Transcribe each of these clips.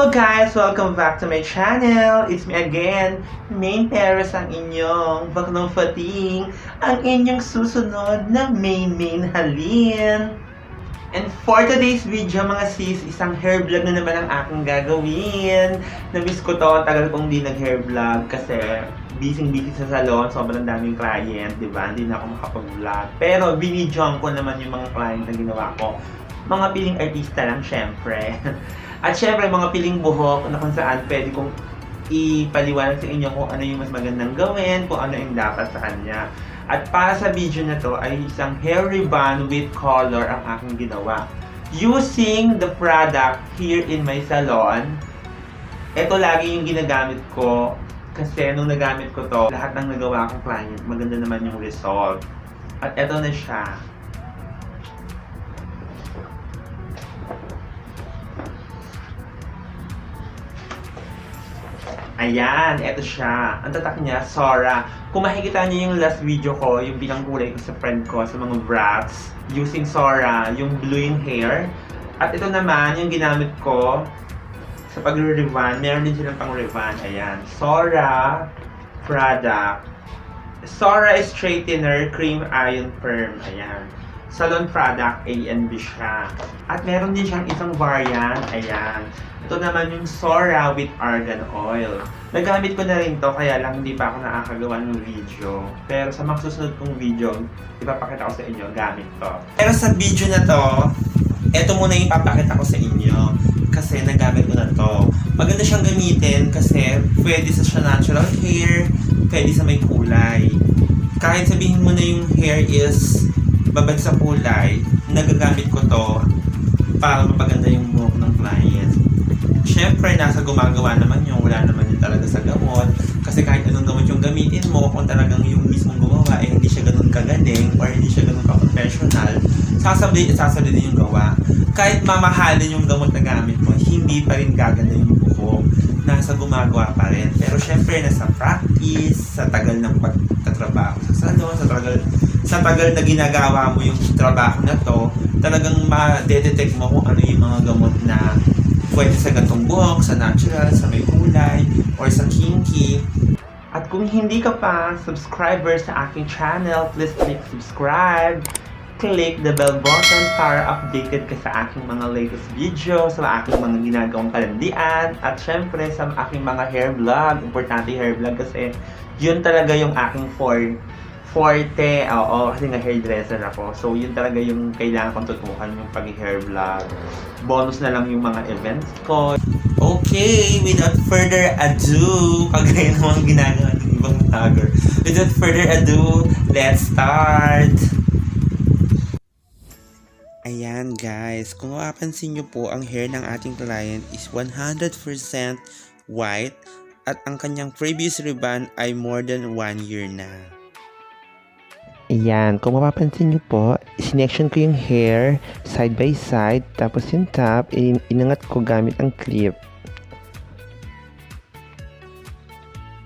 Hello guys! Welcome back to my channel! It's me again, Main Paris ang inyong baklang fating, ang inyong susunod na main halin. And for today's video mga sis, isang hair vlog na naman ang aking gagawin. Na-miss ko to, tagal kong di nag-hair vlog kasi busy sa salon, sobrang daming client, di ba? Hindi na ako makapag-vlog. Pero binidyoan ko naman yung mga client na ginawa ko. Mga piling artista lang syempre. At syempre mga piling buhok na kung saan pwede kong ipaliwanag sa inyo kung ano yung mas magandang gawin, kung ano yung dapat sa kanya. At para sa video na to ay isang hair rebond with color ang aking ginawa. Using the product here in my salon, ito lagi yung ginagamit ko kasi nung nagamit ko to, lahat ng nagawa kong client, maganda naman yung result. At ito na siya. Ayan, eto siya. Ang tatak niya, SORA. Kung makikita niyo yung last video ko, yung binangkulay ko sa friend ko sa mga brats, using SORA, yung blue yung hair. At ito naman, yung ginamit ko sa pag-rebond. Meron din silang pang-rebond. Ayan, SORA product. SORA Straightener Cream Iron Perm. Ayan. Salon product, A and B siya. At meron din siyang isang variant. Ayan. Ito naman yung SORA with argan oil. Nagamit ko na rin to, kaya lang hindi pa ako nakakagawa ng video. Pero sa mga susunod kong video, ipapakita ko sa inyo gamit to. Pero sa video na to, ito muna yung ipapakita ko sa inyo. Kasi nagamit ko na to. Maganda siyang gamitin kasi pwede sa natural hair, pwede sa may kulay. Kahit sabihin mo na yung hair is babad sa kulay, nagagamit ko to para mapaganda yung buhok ng client. Siyempre, nasa gumagawa naman yung wala naman yun talaga sa gamot. Kasi kahit anong gamot yung gamitin mo, kung talagang yung mismong gumawa, hindi siya ganun kagaling or hindi siya ganun ka-professional, sasabi din yung gawa. Kahit mamahalin yung gamot na gamit mo, hindi pa rin gaganda yung buhok. Nasa gumagawa pa rin. Pero siyempre, nasa practice, sa tagal ng pagtatrabaho sa salon, sa tagal na ginagawa mo yung trabaho na to, talagang ma-detect mo kung ano yung mga gamot na pwede sa gantong buhok, sa natural, sa may kulay, or sa kinky. At kung hindi ka pa subscriber sa aking channel, please click subscribe. Click the bell button para updated ka sa aking mga latest videos, sa aking mga ginagawang kalandian, at syempre sa aking mga hair vlog. Importante hair vlog kasi yun talaga yung aking forte. Oo, kasi nga hairdresser ako. So, yun talaga yung kailangan kong tutukan, yung pag-hair vlog. Bonus na lang yung mga events ko. Okay, without further ado, kagaya namang ginagawa ng ibang vlogger. Without further ado, let's start! Ayan guys, kung mapapansin nyo po, ang hair ng ating client is 100% white at ang kanyang previous rebond ay more than 1 year na. Ayan, kung mapapansin nyo po, sinection ko yung hair side by side, tapos yung top, inangat ko gamit ang clip.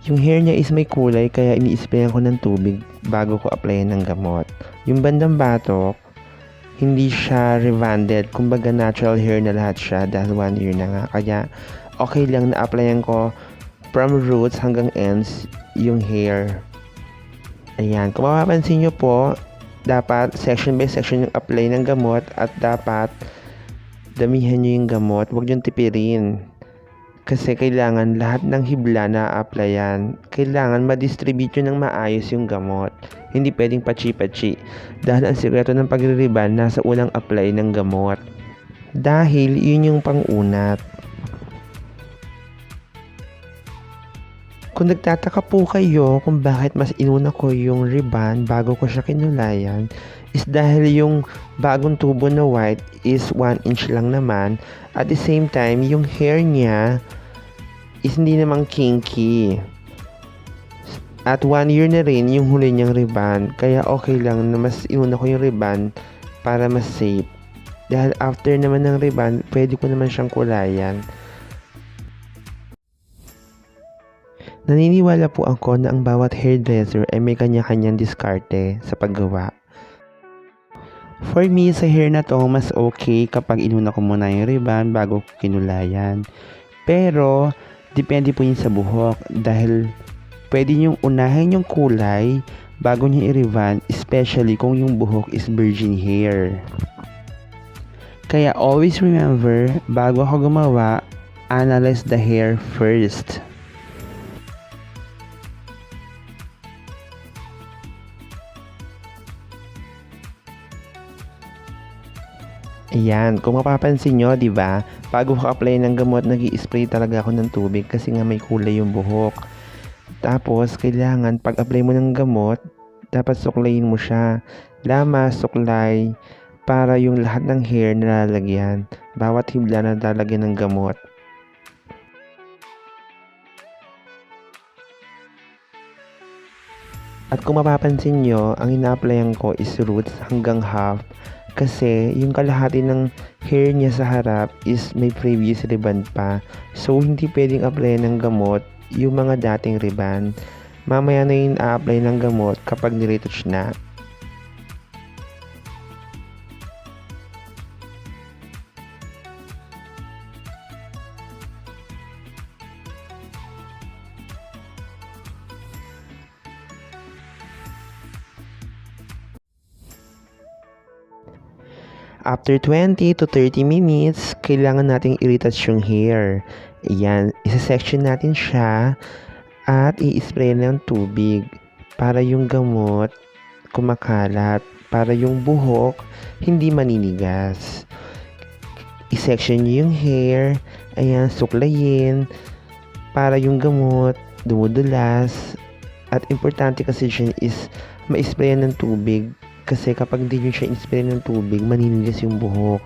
Yung hair niya is may kulay, kaya ini-sprayan ko ng tubig bago ko applyan ng gamot. Yung bandang batok, hindi siya rebonded, kumbaga natural hair na lahat siya dahil 1 year na nga. Kaya okay lang na applyan ko from roots hanggang ends yung hair. Ayan, kung mapapansin nyo po, dapat section by section yung apply ng gamot at dapat damihan nyo yung gamot, huwag nyo tipirin. Kasi kailangan lahat ng hibla na applyan, kailangan ma-distribute nyo ng maayos yung gamot. Hindi pwedeng pachi-pachi. Dahil ang sikreto ng pagre-rebond nasa unang apply ng gamot. Dahil yun yung pang-unat. Kung nagtataka po kayo kung bakit mas inuna ko yung rebond bago ko siya kinulayan, is dahil yung bagong tubo na white is 1 inch lang naman. At the same time, yung hair niya is hindi namang kinky. At 1 year na rin yung huli niyang rebond. Kaya okay lang na mas inuna ko yung rebond para mas safe. Dahil after naman ng rebond, pwede ko naman siyang kulayan. Naniniwala po ako na ang bawat hairdresser ay may kanya-kanyang diskarte sa paggawa. For me, sa hair na to, mas okay kapag inuna ko muna yung rebond bago ko kinulayan. Pero, depende po yun sa buhok dahil pwede nyong unahin yung kulay bago nyo i-rebond, especially kung yung buhok is virgin hair. Kaya always remember, bago ako gumawa, analyze the hair first. Ayan, kung mapapansin nyo, di ba? Bago ako apply ng gamot, nag-i-spray talaga ako ng tubig kasi nga may kulay yung buhok. Tapos, kailangan pag-apply mo ng gamot, dapat suklayin mo siya. Lama, suklay, para yung lahat ng hair nalalagyan. Bawat hibla na lalagyan ng gamot. At kung mapapansin nyo, ang ina-applyan ko is roots hanggang half. Kasi yung kalahati ng hair niya sa harap is may previous rebond pa. So, hindi pwedeng apply ng gamot yung mga dating rebond. Mamaya na yung a-apply ng gamot kapag niretouch na. After 20 to 30 minutes, kailangan nating i-retouch yung hair. Ayan, isa-section natin siya at i-spray ng tubig para yung gamot kumakalat, para yung buhok hindi maninigas. I-section nyo yung hair, ayan, suklayin para yung gamot dumudulas. At importante kasi dyan is ma-spray ng tubig. Kasi kapag hindi nyo siya in-spray ng tubig, maninigas yung buhok.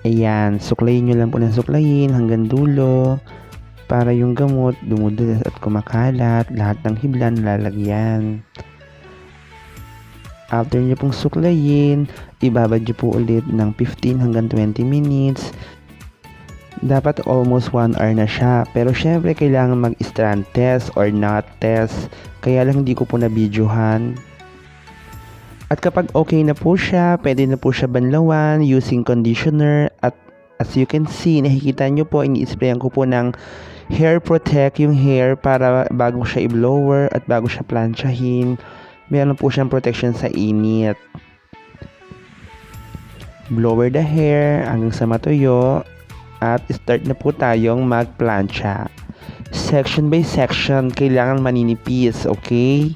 Ayan, suklayin nyo lang po ng suklayin hanggang dulo para yung gamot dumudulas at kumakalat, lahat ng hibla nalalagyan. After nyo pong suklayin, ibabad nyo po ulit ng 15 hanggang 20 minutes. Dapat almost 1 hour na siya. Pero syempre kailangan mag-strand test or knot test. Kaya lang hindi ko po na-videohan. At kapag okay na po siya, pwede na po siya banlawan using conditioner. At as you can see, nakikita nyo po, ini-sprayan ko po ng hair protect yung hair para bago siya i-blower at bago siya planchahin. Meron po siyang protection sa init. Blower the hair hanggang sa matuyo. At start na po tayong mag-plancha. section by section, kailangan maninipis, okay?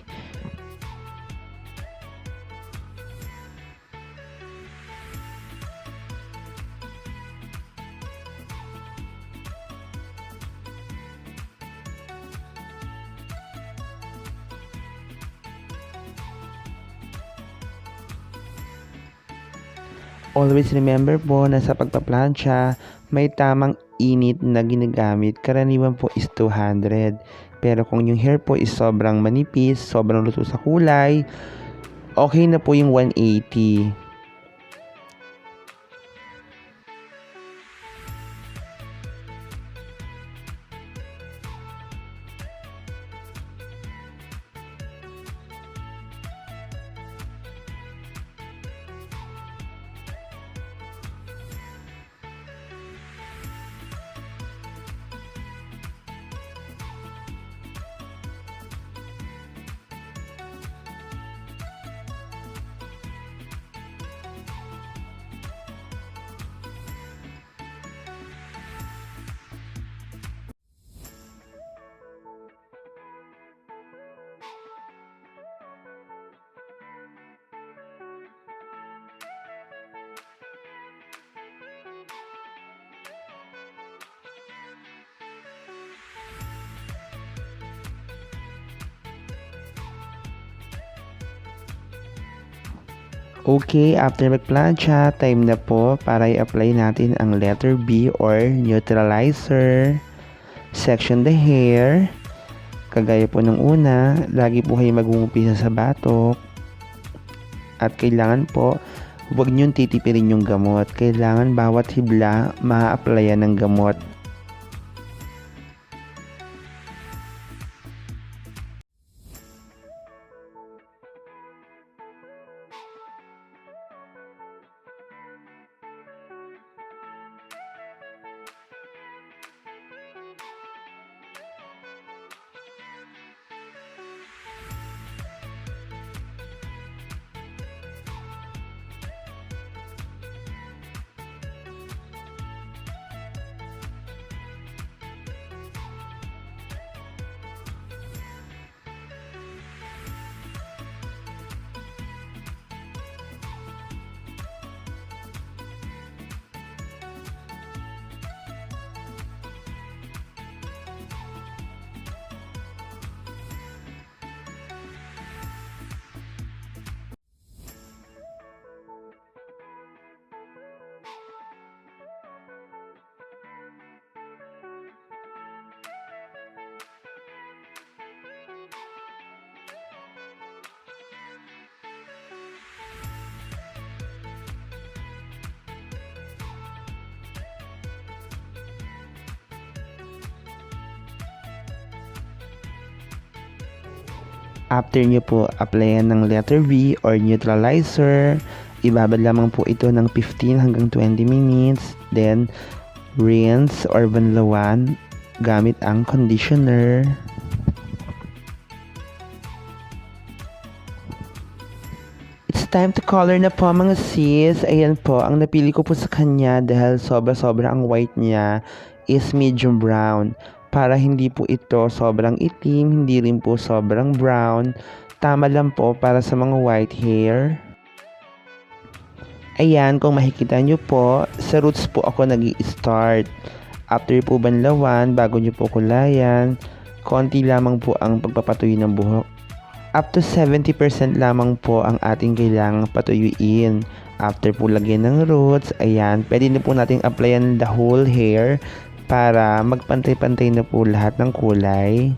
Always remember po na sa pagpaplansya, may tamang init na ginagamit. Karaniwan po is 200. Pero kung yung hair po is sobrang manipis, sobrang luto sa kulay, okay na po yung 180. Okay, after magplansya, time na po para i-apply natin ang letter B or neutralizer. Section the hair. Kagaya po ng una, lagi po kayo mag-uumpisa sa batok. At kailangan po, huwag niyong titipirin yung gamot. Kailangan bawat hibla, ma-applyan ng gamot. After nyo po applyan ng letter V or neutralizer, ibabad lamang po ito ng 15 hanggang 20 minutes. Then, rinse or banlawan gamit ang conditioner. It's time to color na po mga sis. Ayan po, ang napili ko po sa kanya dahil sobra-sobra ang white niya is medium brown. Para hindi po ito sobrang itim, hindi rin po sobrang brown. Tama lang po para sa mga white hair. Ayan, kung makikita nyo po, sa roots po ako nag-i-start. After po banlawan, bago nyo po kulayan, konti lamang po ang pagpapatuyo ng buhok. Up to 70% lamang po ang ating kailangang patuyuin. After po lagyan ng roots, ayan, pwede na po nating applyan the whole hair para magpantay-pantay na po lahat ng kulay.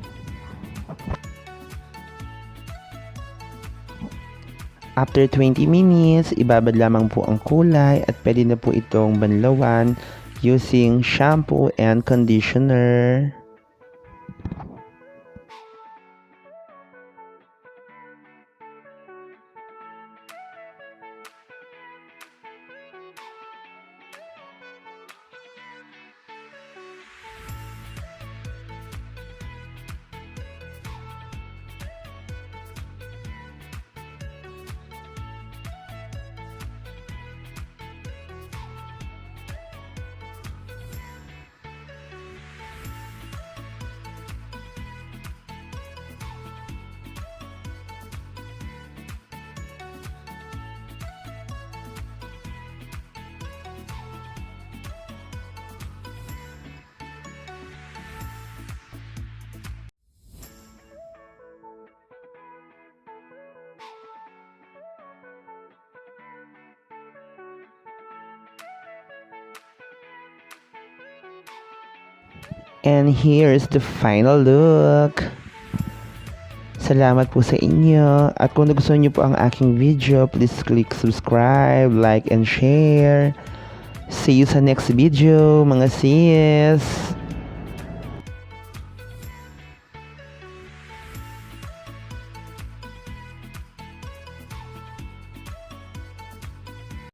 After 20 minutes, ibabad lamang po ang kulay at pwede na po itong banlawan using shampoo and conditioner. And here's the final look. Salamat po sa inyo. At kung nagustuhan niyo po ang aking video, please click subscribe, like, and share. See you sa next video, mga sis!